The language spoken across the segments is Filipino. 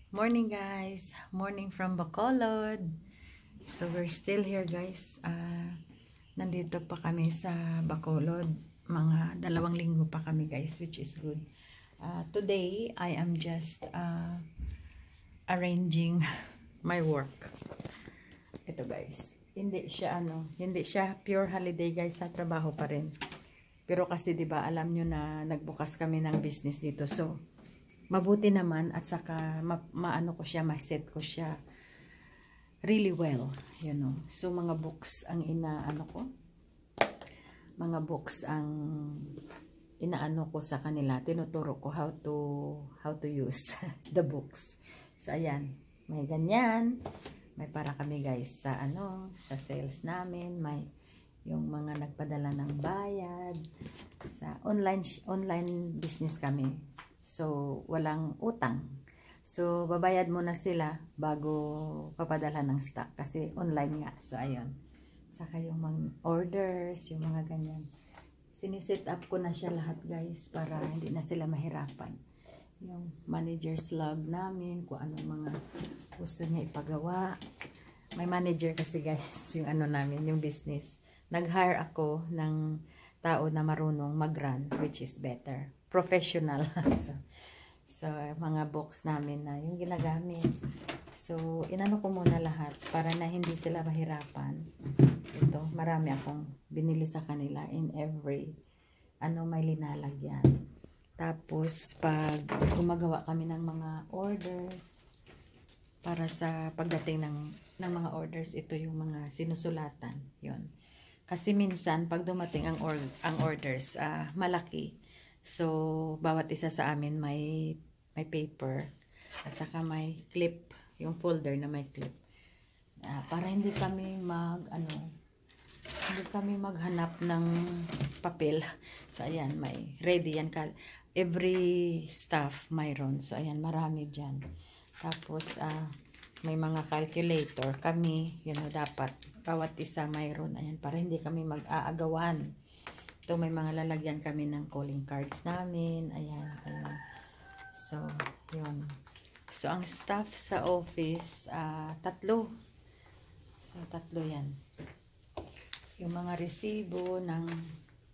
Morning guys, morning from Bacolod. So we're still here guys. Nandito pa kami sa Bacolod. Mga 2 linggo pa kami guys, which is good. Today I am just arranging my work. Ito guys. Hindi siya pure holiday guys, sa trabaho pa rin. Pero kasi 'di ba, alam nyo na nagbukas kami ng business dito. So mabuti naman at saka maano ko siya, ma-set ko siya really well, you know. So mga books ang inaano ko. Mga books ang inaano ko sa kanila. Tinuturo ko how to use the books. So ayan, may ganyan. May para kami guys sa sa sales namin, may yung mga nagpadala ng bayad sa online business kami. So, walang utang. So, babayad muna sila bago papadala ng stock. Kasi online nga. So, ayun. Saka yung mga orders, yung mga ganyan. Siniset up ko na siya lahat guys para hindi na sila mahirapan. Yung manager's log namin, kung anong mga gusto niya ipagawa. May manager kasi guys, yung namin, yung business. Nag-hire ako ng tao na marunong mag-run, which is better. Professional. So, mga box namin na yung ginagamit. So, inano ko muna lahat para na hindi sila mahirapan. Ito, marami akong binili sa kanila in every may linalagyan. Tapos, pag gumagawa kami ng mga orders, para sa pagdating ng mga orders, ito yung mga sinusulatan. Yun. Kasi minsan, pag dumating ang orders, malaki. So, bawat isa sa amin may paper at saka may clip, yung folder na may clip. Para hindi kami maghanap ng papel. So, ayan, may ready yan. Every staff mayroon. So, ayan, marami dyan. Tapos, may mga calculator kami. Yun know, dapat bawat isa mayroon. Ayan, para hindi kami mag-aagawan. Ito, may mga lalagyan kami ng calling cards namin. Ayan, ayan. So, yun. So, ang staff sa office, 3. So, 3 yan. Yung mga resibo ng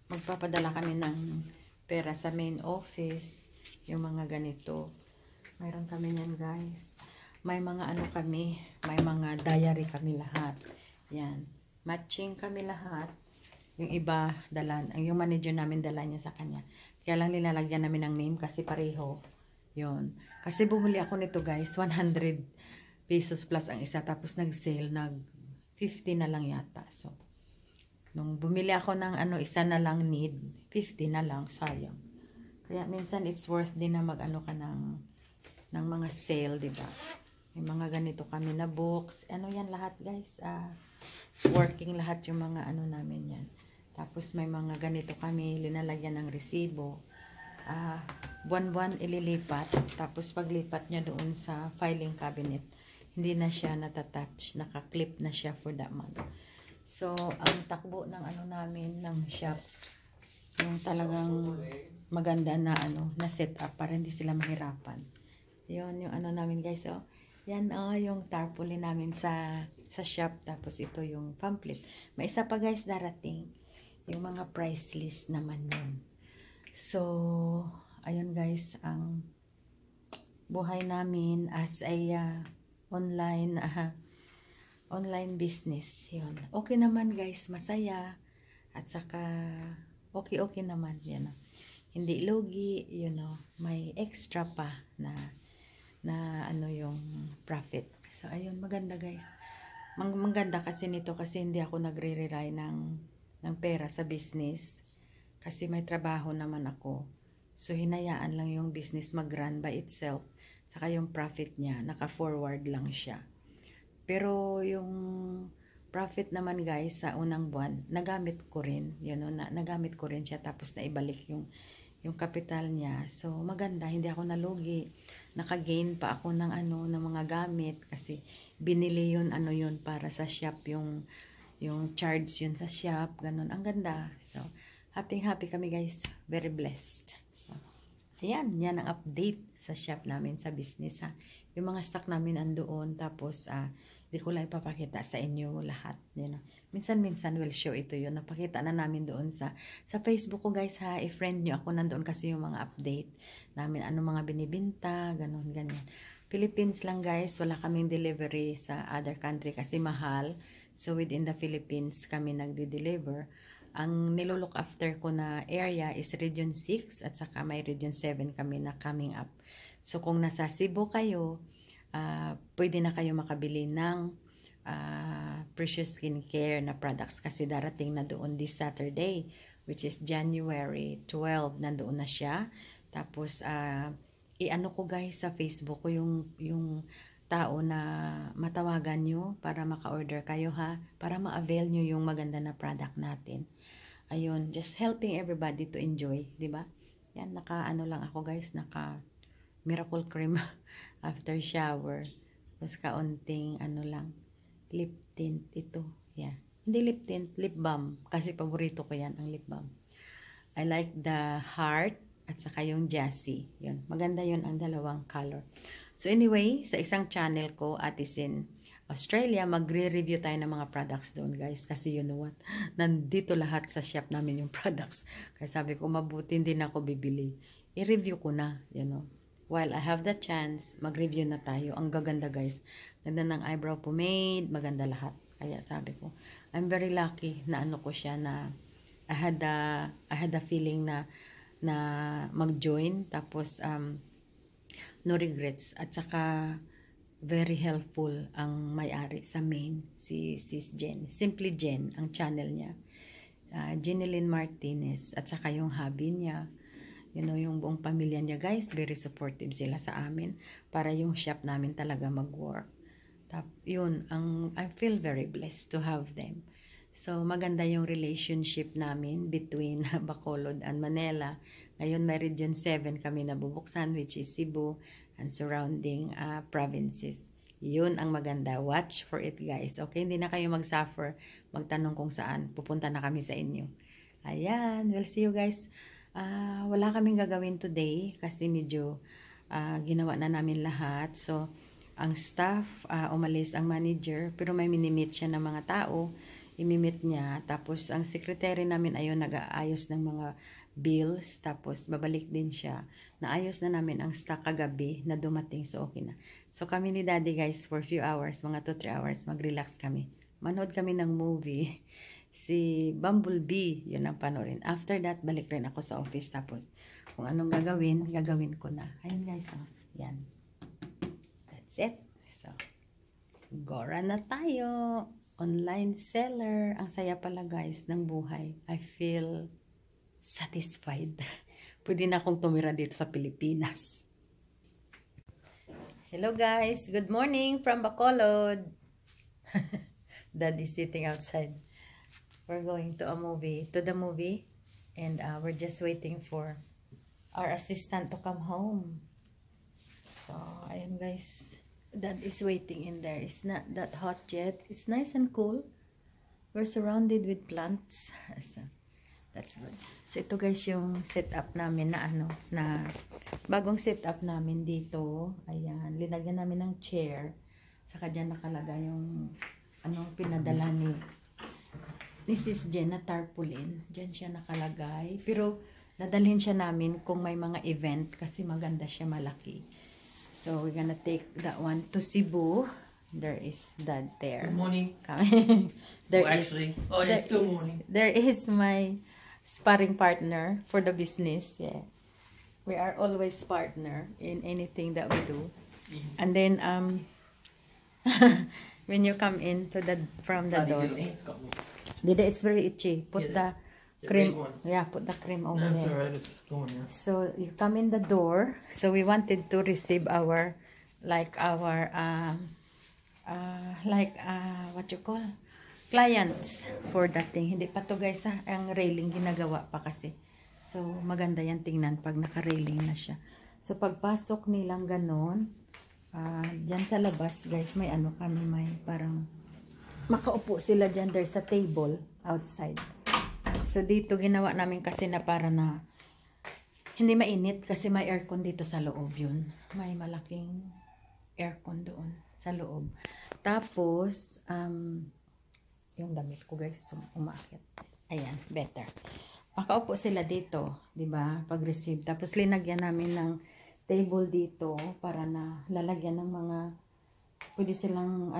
magpapadala kami ng pera sa main office. Yung mga ganito. Mayroon kami yan, guys. May mga kami, may mga diary kami lahat. Yan. Matching kami lahat. Yung iba, yung manager namin dala niya sa kanya. Kaya lang nilalagyan namin ng name kasi pareho. Yun. Kasi bumili ako nito guys, 100 pesos plus ang isa. Tapos nag-sale, 50 na lang yata. So, nung bumili ako ng isa na lang need, 50 na lang, sayang. Kaya minsan it's worth din na mag-ka ng mga sale, diba? May mga ganito kami na books. Yan lahat guys, working lahat yung mga namin yan. Tapos may mga ganito kami, linalagyan ng resibo. Buwan-buwan ililipat. Tapos paglipat niya doon sa filing cabinet, hindi na siya natatouch. Naka-clip na siya for that month. So, ang takbo ng namin, ng shop, yung talagang maganda na na set up para hindi sila mahirapan. Yun, yung namin guys, oh. Yan, yung tarpaulin namin sa shop. Tapos ito yung pamphlet. May isa pa guys darating. Yung mga price list naman yun. So, ayun guys, ang buhay namin as a online business. Yun. Okay naman guys, masaya. At saka, okay naman. Yan. Hindi lugi, may extra pa na yung profit. So, ayun, maganda guys. Maganda kasi nito kasi hindi ako nagre-rely ng pera sa business. Kasi may trabaho naman ako. So, hinayaan lang yung business mag-run by itself. Saka yung profit niya, naka-forward lang siya. Pero yung profit naman guys, sa unang buwan, nagamit ko rin. Nagamit ko rin siya. Tapos naibalik yung capital niya. So, maganda. Hindi ako nalugi. Naka-gain pa ako ng ng mga gamit. Kasi binili yun, yun para sa shop. Yung charge yun sa shop. Ganun. Ang ganda. So, happy kami guys. Very blessed. So, Ayan, yan ang update sa shop namin, sa business ha. Yung mga stock namin andoon, tapos di ko lang ipapakita sa inyo lahat. You know. Minsan-minsan will show ito yun. Napakita na namin doon sa Facebook ko guys ha. I-friend nyo ako, nandoon kasi yung mga update namin, ano mga binibinta, ganon, ganyan. Philippines lang guys, wala kaming delivery sa other country kasi mahal. So within the Philippines kami nagdi-deliver. Ang nilook after ko na area is Region 6 at saka may Region 7 kami na coming up. So kung nasa Cebu kayo, pwede na kayo makabili ng Precious Skincare na products kasi darating na doon this Saturday, which is January 12, nandoon na siya. Tapos i-ano ko guys sa Facebook ko yung tao na matawagan nyo para maka-order kayo ha, para ma-avail nyo yung maganda na product natin. Ayun, just helping everybody to enjoy, di ba? Yan, naka-ano lang ako guys, naka-miracle cream after shower. Tapos kaunting ano lang, lip tint ito. Yeah. Hindi lip tint, lip balm. Kasi paborito ko yan, ang lip balm. I like the heart at saka yung Jassy. Yun, maganda yun ang dalawang color. So anyway, sa isang channel ko, Ate Sin Australia, magre-review tayo ng mga products doon guys. Kasi you know what, nandito lahat sa shop namin yung products. Kaya sabi ko, mabuti din ako bibili. I-review ko na, you know. While I have the chance, mag-review na tayo. Ang gaganda guys. Ganda ng eyebrow pomade, maganda lahat. Kaya sabi ko, I'm very lucky na ano ko siya na I had a feeling na mag-join. Tapos, no regrets. At saka, very helpful ang may-ari sa main, si Sis Jen. Simply Jen, ang channel niya. Jeneline Martinez. At saka yung hubby niya. You know, yung buong pamilya niya, guys. Very supportive sila sa amin. Para yung shop namin talaga mag-work. Yun, I feel very blessed to have them. So, maganda yung relationship namin between Bacolod and Manila. Ngayon, may Region 7 kami nabubuksan, which is Cebu and surrounding provinces. Yun ang maganda. Watch for it, guys. Okay, hindi na kayo mag-suffer. Magtanong kung saan. Pupunta na kami sa inyo. Ayan, we'll see you guys. Wala kaming gagawin today kasi medyo ginawa na namin lahat. So, ang staff, umalis ang manager, pero may minimit siya ng mga tao. Imimit niya. Tapos, ang secretary namin ayun nag-aayos ng mga bills. Tapos, babalik din siya. Naayos na namin ang stock kagabi na dumating. So, okay na. So, kami ni Daddy guys, for few hours, mga 2-3 hours, mag-relax kami. Manood kami ng movie. Si Bumblebee, yun ang panorin. After that, balik rin ako sa office. Tapos, kung anong gagawin ko na. Ayun guys, oh. Yan. That's it. So, gora na tayo. Online seller. Ang saya pala guys ng buhay. I feel satisfied. Pwede na akong tumira dito sa Pilipinas. Hello guys. Good morning from Bacolod. Daddy sitting outside. We're going to the movie. And we're just waiting for our assistant to come home. So, ayun guys. Dad is waiting in there. It's not that hot yet. It's nice and cool. We're surrounded with plants. So, that's good. So, ito guys yung setup namin na bagong setup namin dito. Ayan. Linagyan namin ng chair. Saka dyan nakalagay yung pinadala ni Sis Jen na tarpaulin. Dyan siya nakalagay. Pero, dadalhin siya namin kung may mga event kasi maganda siya, malaki. So, we're gonna take that one to Cebu. There is Dad there. Good morning. It's still morning. There is my sparring partner for the business. Yeah. We are always partner in anything that we do. And then, when you come in from the door, it's very itchy. Put the cream. Yeah, put the cream over there. Alright, it's going now. So you come in the door. So we wanted to receive our what you call clients for that thing. Hindi pa to guys ha. Ang railing ginagawa pa kasi. So maganda yan tingnan pag naka-railing na siya. So pagpasok nilang ganon, dyan sa labas guys may kami, may parang makaupo sila dyan. There's a table outside. So, dito ginawa namin kasi na para na Hindi mainit kasi may aircon dito sa loob yun. May malaking aircon doon sa loob. Tapos, yung damit ko guys, umaakit. Ayan, better. Makaupo sila dito, di ba? Pag-receive. Tapos linagyan namin ng table dito para na lalagyan ng mga, pwede silang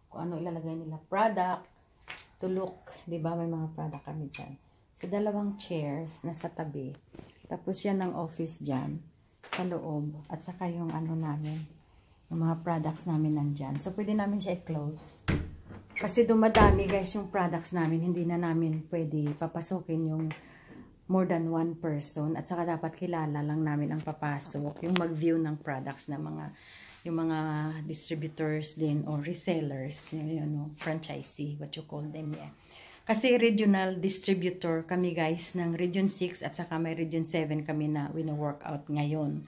kung ano ilalagay nila. Product to look, di ba? May mga product kami dyan. So, dalawang chairs nasa tabi. Tapos yan ang office dyan sa loob. At saka yung namin, yung mga products namin nandyan. So, pwede namin siya i-close. Kasi dumadami guys yung products namin. Hindi na namin pwede papasukin yung more than one person. At saka dapat kilala lang namin ang papasok. Yung mag-view ng products na yung mga distributors din or resellers. Franchisee, what you call them. Yeah. Kasi regional distributor kami guys ng Region 6 at saka may Region 7 kami na wino-workout ngayon.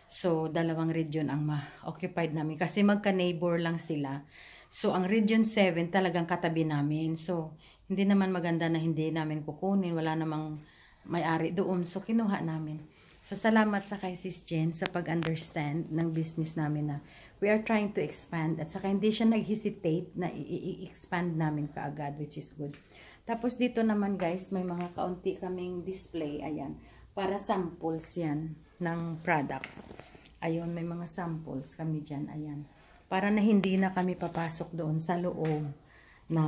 So, dalawang region ang ma-occupied namin. Kasi magka-neighbor lang sila. So, ang Region 7 talagang katabi namin. So, hindi naman maganda na hindi namin kukunin. Wala namang may-ari doon. So, kinuha namin. So, salamat sa kay Sis Jen sa pag-understand ng business namin na we are trying to expand. At saka hindi siya nag-hesitate na i-expand namin kaagad, which is good. Tapos dito naman guys, may mga kaunti kaming display. Ayan. Para samples yan ng products. Ayun, may mga samples kami dyan. Ayan. Para na hindi na kami papasok doon sa loob na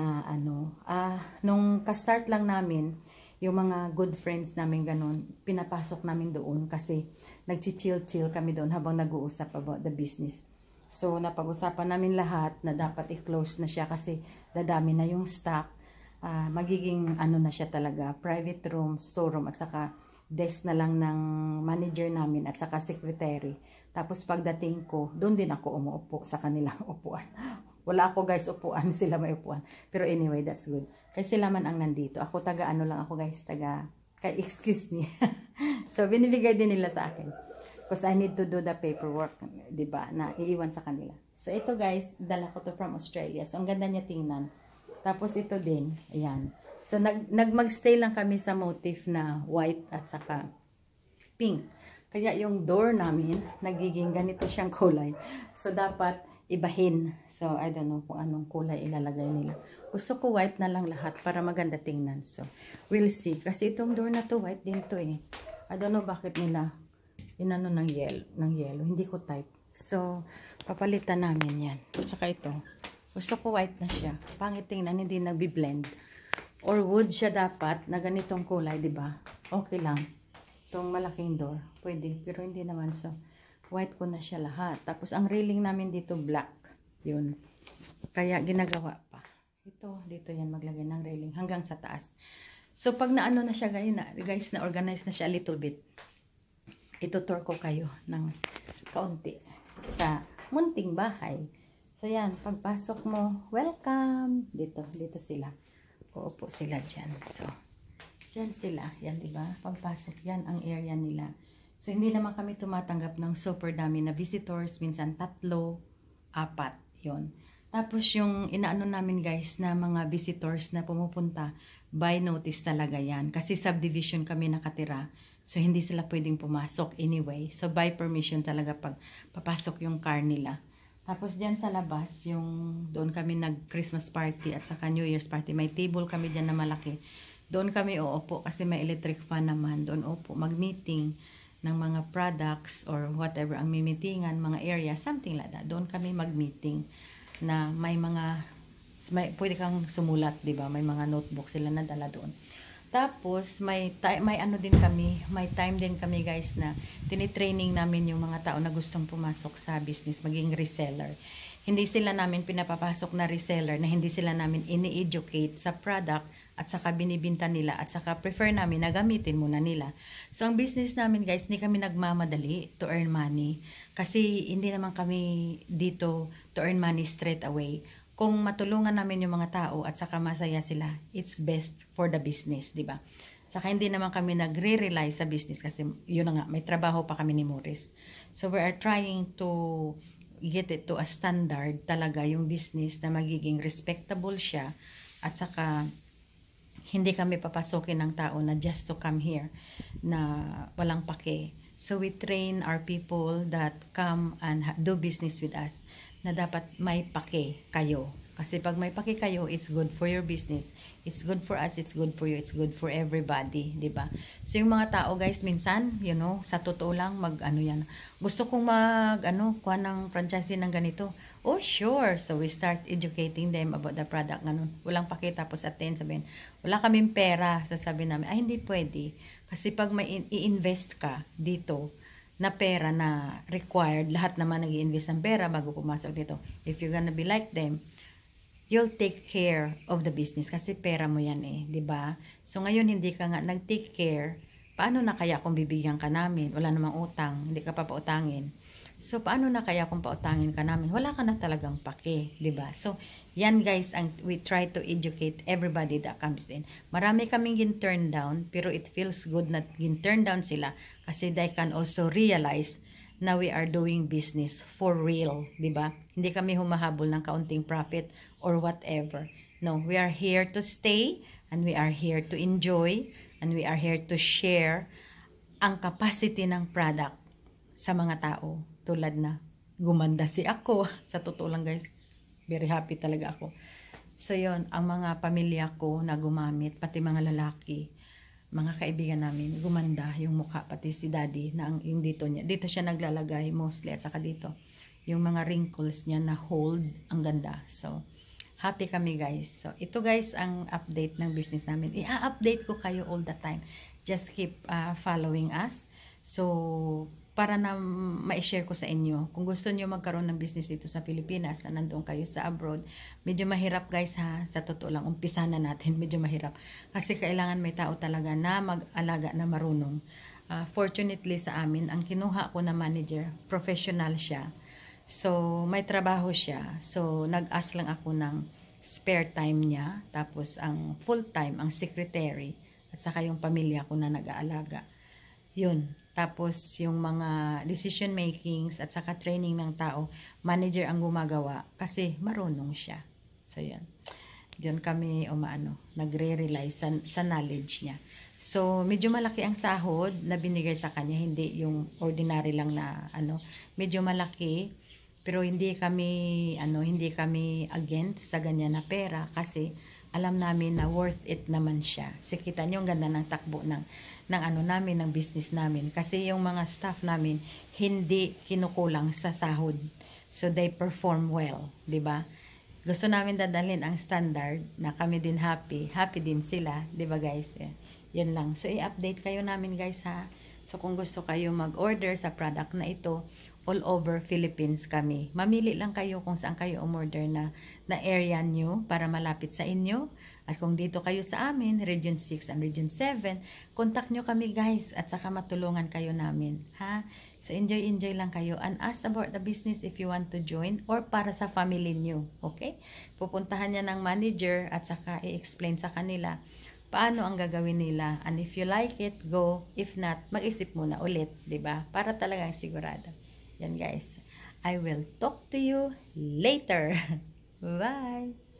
nung ka-start lang namin, yung mga good friends namin ganun, pinapasok namin doon kasi nag-chill-chill kami doon habang nag-uusap about the business. So, napag-usapan namin lahat na dapat i-close na siya kasi dadami na yung stock. Magiging na siya talaga, private room, storeroom at saka desk na lang ng manager namin at saka secretary. Tapos pagdating ko, doon din ako umuupo sa kanilang upuan. Wala ako guys upuan, sila may upuan. Pero anyway, that's good. Kasi sila man ang nandito. Ako lang ako guys, excuse me. So binibigay din nila sa akin. Because I need to do the paperwork, 'di ba? Na iiwan sa kanila. So ito guys, dala ko to from Australia. So ang ganda niya tingnan. Tapos ito din, ayan. So magstay lang kami sa motif na white at saka pink. Kaya yung door namin, nagiging ganito siyang kulay. So, dapat ibahin. So, I don't know kung anong kulay ilalagay nila. Gusto ko white na lang lahat para maganda tingnan. So, we'll see. Kasi itong door na to, white din to eh. I don't know bakit nila inano ng yellow. Hindi ko type. So, papalitan namin yan. At saka ito. Gusto ko white na siya. Pangit tingnan, hindi nagbi-blend. Or wood siya dapat na ganitong kulay, di ba? Okay lang. Itong malaking door, pwede, pero hindi naman. So, white ko na siya lahat. Tapos, ang railing namin dito, black. Yun. Kaya, ginagawa pa. Dito yan, maglagay ng railing hanggang sa taas. So, pag naano na siya, guys, na-organize na siya a little bit, itutur ko kayo ng kaunti sa munting bahay. So, yan, pagpasok mo, welcome! Dito sila. Uupo sila dyan. So, dyan sila. Yan, diba? Pagpasok, yan ang area nila. So, hindi naman kami tumatanggap ng super dami na visitors. Minsan, 3, 4. Yun. Tapos, yung inaano namin, guys, na mga visitors na pumupunta, by notice talaga yan. Kasi subdivision kami nakatira. So, hindi sila pwedeng pumasok anyway. So, by permission talaga pag papasok yung car nila. Tapos, dyan sa labas, yung doon kami nag-Christmas party at saka New Year's party. May table kami dyan na malaki. Doon kami uupo kasi may electric fan naman. Doon upo, mag-meeting ng mga products or whatever ang mimitingan, mga area, something like that. Doon kami mag-meeting na pwede kang sumulat, di ba? May mga notebook sila na dala doon. Tapos, may time din kami guys na tinitraining namin yung mga tao na gustong pumasok sa business, maging reseller. Hindi sila namin pinapapasok na reseller na hindi sila namin ini-educate sa product at saka binibinta nila at saka prefer namin na gamitin muna nila. So, ang business namin guys, hindi kami nagmamadali to earn money kasi hindi naman kami dito to earn money straight away. Kung matulungan namin yung mga tao at saka masaya sila, it's best for the business, di ba? Saka hindi naman kami nagre-rely sa business kasi yun na nga, may trabaho pa kami ni Morris. So, we are trying to get it to a standard talaga yung business na magiging respectable siya at saka hindi kami papasukin ng tao na just to come here na walang pake. So we train our people that come and do business with us na dapat may pake kayo. Kasi pag may pake kayo, it's good for your business. It's good for us, it's good for you, it's good for everybody, 'di ba? So yung mga tao guys, minsan, you know, sa totoo lang yan. Gusto kong kuha ng franchise ng ganito. Oh, sure. So we start educating them about the product ganun. Walang pake tapos at the end sabihin, wala kaming pera, sasabihin namin, ay hindi pwede. Kasi pag may i-invest ka dito, na pera na required, lahat naman nag-i-invest ng pera bago pumasok dito. If you're gonna be like them, you'll take care of the business kasi pera mo yan eh, 'di ba? So ngayon hindi ka nga nag-take care, paano na kaya kung bibigyan ka namin? Wala namang utang, hindi ka pa pautangin. So paano na kaya kung pautangin ka namin? Wala ka na talagang pake, 'di ba? So yan guys, we try to educate everybody that comes in. Marami kaming gin-turn down, pero it feels good na gin-turn down sila kasi they can also realize na we are doing business for real, 'di ba? Hindi kami humahabol ng kaunting profit or whatever. No, we are here to stay and we are here to enjoy and we are here to share ang capacity ng product sa mga tao. Tulad na gumanda si ako. Sa totoo lang guys, very happy talaga ako. So yon, ang mga pamilya ko na gumamit, pati mga lalaki, mga kaibigan namin, gumanda yung mukha, pati si daddy na yung dito niya. Dito siya naglalagay mostly at saka dito. Yung mga wrinkles niya na hold, ang ganda. So, happy kami guys. So, ito guys ang update ng business namin. I-update ko kayo all the time. Just keep following us. So, para na ma-share ko sa inyo. Kung gusto niyo magkaroon ng business dito sa Pilipinas, na nandoon kayo sa abroad, medyo mahirap guys ha. Sa totoo lang, umpisa na natin. Medyo mahirap. Kasi kailangan may tao talaga na mag-alaga na marunong. Fortunately sa amin, ang kinuha ko na manager, professional siya. So, may trabaho siya. So, nag-ask lang ako ng spare time niya. Tapos, ang full time, ang secretary. At saka yung pamilya ko na nag-aalaga. Yun. Tapos, yung mga decision makings at saka training ng tao, manager ang gumagawa kasi marunong siya. So, yun. Diyan kami, nagre-rely sa knowledge niya. So, medyo malaki ang sahod na binigay sa kanya. Hindi yung ordinary lang na, medyo malaki. Pero hindi kami against sa ganyan na pera kasi alam namin na worth it naman siya. Kasi kita niyo ang ganda ng takbo ng business namin. Kasi yung mga staff namin hindi kinukulang sa sahod. So they perform well, 'di ba? Gusto namin dadalhin ang standard na kami din happy din sila, 'di ba guys? Yan lang. So i-update kayo namin guys ha. So kung gusto kayo mag-order sa product na ito, all over Philippines kami. Mamili lang kayo kung saan kayo umorder na area nyo para malapit sa inyo. At kung dito kayo sa amin, Region 6 and Region 7, contact nyo kami guys at saka matulungan kayo namin. Ha? So enjoy lang kayo and ask about the business if you want to join or para sa family nyo. Okay? Pupuntahan niya ng manager at saka i-explain sa kanila paano ang gagawin nila. And if you like it, go. If not, mag-isip muna ulit. 'Di ba? Para talagang sigurado. Yan guys. I will talk to you later. Bye!